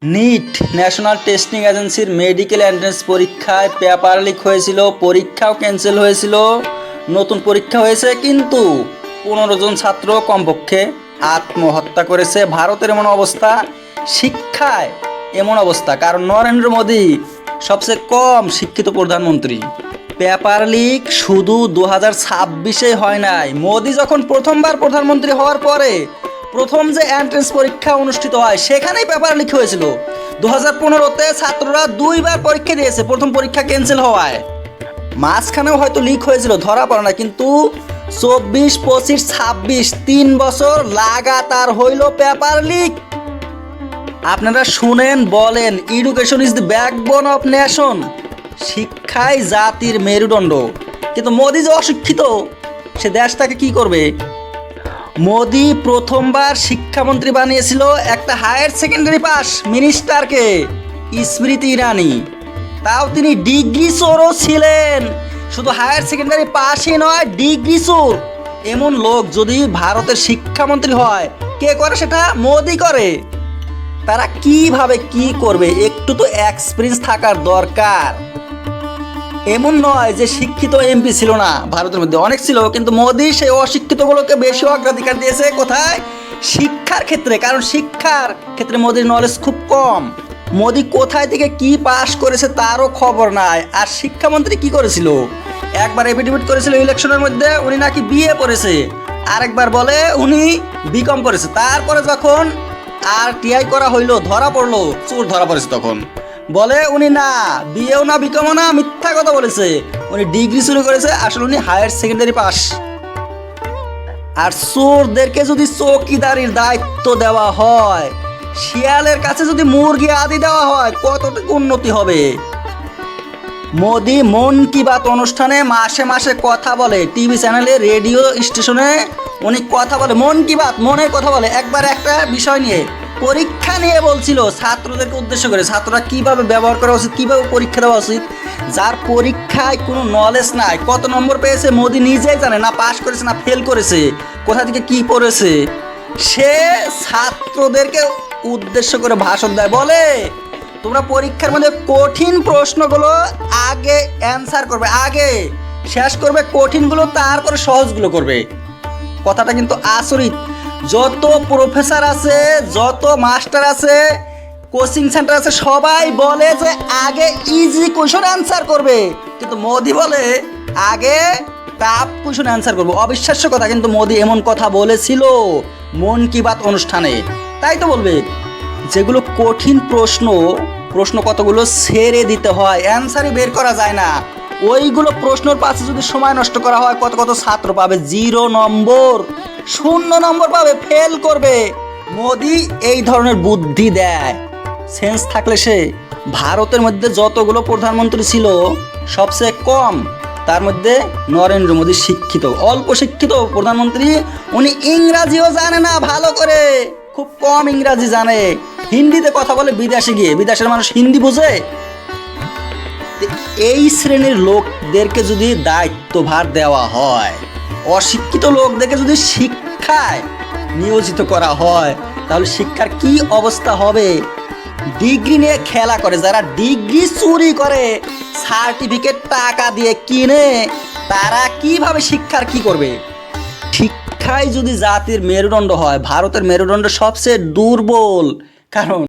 NEET national testing এজেন্সির medical entrance পরীক্ষায় paper leak হয়েছিল, পরীক্ষাও ক্যান্সেল হয়েছিল, নতুন পরীক্ষা হয়েছে, কিন্তু 15 জন ছাত্র কমপক্ষে আত্মহত্যা করেছে। ভারতের এমন অবস্থা, শিক্ষায় এমন অবস্থা, কারণ নরেন্দ্র মোদী সবচেয়ে কম শিক্ষিত প্রধানমন্ত্রী। পেপার লিক শুধু 2026-এ হয় নাই, মোদী যখন প্রথমবার প্রধানমন্ত্রী হওয়ার পরে প্রথম যে এন্ট্রান্স পরীক্ষা অনুষ্ঠিত হয় সেখানেই পেপার লিক হয়েছিল। 2015-তে ছাত্ররা 2বার পরীক্ষা দিয়েছে, প্রথম পরীক্ষা ক্যান্সেল হওয়ায়। মাঝখানেও হয়তো লিক হয়েছিল, ধরা পড়ে না, কিন্তু 24, 25, 26 3 বছর লাগাতার হইল পেপার লিক। আপনারা শুনেন, বলেন, education is the backbone of nation, শিক্ষাই জাতির মেরুদণ্ড। কিন্তু মোদী যে অশিক্ষিত, সে দেশটাকে কি করবে? মোদী প্রথমবার শিক্ষামন্ত্রী বানিয়েছিল একটা higher secondary pass মিনিস্টারকে, Smriti Irani. তাও তিনি ডিগ্রি চোরও ছিলেন, শুধু হায়ার সেকেন্ডারি পাসই নয়, ডিগ্রি চোর। এমন লোক যদি ভারতের শিক্ষামন্ত্রী হয়, কে করে সেটা? মোদী করে। তারা কিভাবে কি করবে, একটু তো এক্সপিরিয়েন্স থাকার দরকার। এমন নয় যে শিক্ষিত এমপি ছিল না, ভারতের মধ্যে অনেক ছিল, কিন্তু মোদী সেই অশিক্ষিতগুলোকে বেশি অগ্রাধিকার দিয়েছে। কোথায়? শিক্ষার ক্ষেত্রে, কারণ শিক্ষার ক্ষেত্রে মোদীর নলেজ খুব কম। মোদী কোথায় থেকে কি পাস করেছে তারও খবর নাই। আর শিক্ষামন্ত্রী কি করেছিল? একবার এফিডেভিট করেছিল ইলেকশনের মধ্যে উনি নাকি বিএ পড়েছে, আরেকবার বলে উনি বিকম করেছে। তারপরে যখন RTI করা হইলো, ধরা পড়লো, চোর ধরা পড়েছে, তখন বলে উনি না বিএও না বিকমও না, মিথ্যা কথা বলেছে, উনি ডিগ্রি চুরি করেছে, আসলে উনি হায়ার সেকেন্ডারি পাস। আর চোরদেরকে যদি চৌকিদারির দায়িত্ব দেওয়া হয়, শিয়ালের কাছে যদি মুরগি আদি দেওয়া হয়, কতটুকু উন্নতি হবে? মোদী মন কি বাত অনুষ্ঠানে মাসে মাসে কথা বলে, টিভি চ্যানেলে, রেডিও স্টেশনে উনি কথা বলে, মন কি বাত, মনের কথা বলে। একবার একটা বিষয় নিয়ে, পরীক্ষা নিয়ে বলছিল, ছাত্রদেরকে উদ্দেশ্য করে, ছাত্ররা কিভাবে ব্যবহার করা উচিত, কিভাবে পরীক্ষা দেওয়া উচিত। যার পরীক্ষায় কোনো নলেজ নাই, কত নম্বর পেয়েছে মোদী নিজেই জানে না, পাস করেছে না ফেল করেছে, কোথা থেকে কি পড়েছে, সে ছাত্রদেরকে উদ্দেশ্য করে ভাষণ দেয়, বলে তোমরা পরীক্ষার মধ্যে কঠিন প্রশ্নগুলো আগে অ্যান্সার করবে, আগে শেষ করবে কঠিনগুলো, তারপরে সহজগুলো করবে। কথাটা কিন্তু আচরিত। যত প্রফেসর আছে, যত মাস্টার আছে, কোচিং সেন্টার আছে, সবাই বলে যে আগে ইজি কোয়েশন অ্যান্সার করবে, কিন্তু মোদী বলে আগে টাফ কোয়েশন অ্যান্সার করবো। অবিশ্বাস্য কথা, কিন্তু মোদী এমন কথা বলেছিল মন কি বাত অনুষ্ঠানে। তাই তো বলবে, যেগুলো কঠিন প্রশ্ন কতগুলো ছেড়ে দিতে হয়, অ্যান্সারই বের করা যায় না, ওইগুলো প্রশ্নের পাশে যদি সময় নষ্ট করা হয়, কত কত ছাত্র পাবে 0 নম্বর, 0 নম্বর পাবে, ফেল করবে। মোদী এই ধরনের বুদ্ধি দেয়। সেন্স থাকলে সে, ভারতের মধ্যে যতগুলো প্রধানমন্ত্রী ছিল সবচেয়ে কম, তার মধ্যে নরেন্দ্র মোদী শিক্ষিত, অল্প শিক্ষিত প্রধানমন্ত্রী। উনি ইংরাজিও জানে না ভালো করে, খুব কম ইংরাজি জানে, হিন্দিতে কথা বলে বিদেশে গিয়ে। বিদেশের মানুষ হিন্দি বোঝে? এই শ্রেণীর লোকদেরকে যদি দায়িত্বভার দেওয়া হয়, অশিক্ষিত লোকদেরকে যদি শিক্ষায় নিয়োজিত করা হয়, তাহলে শিক্ষার কি অবস্থা হবে? ডিগ্রি নিয়ে খেলা করে, যারা ডিগ্রি চুরি করে, সার্টিফিকেট টাকা দিয়ে কিনে, তারা কিভাবে শিক্ষার কি করবে? শিক্ষাই যদি জাতির মেরুদণ্ড হয়, ভারতের মেরুদণ্ড সবচেয়ে দুর্বল, কারণ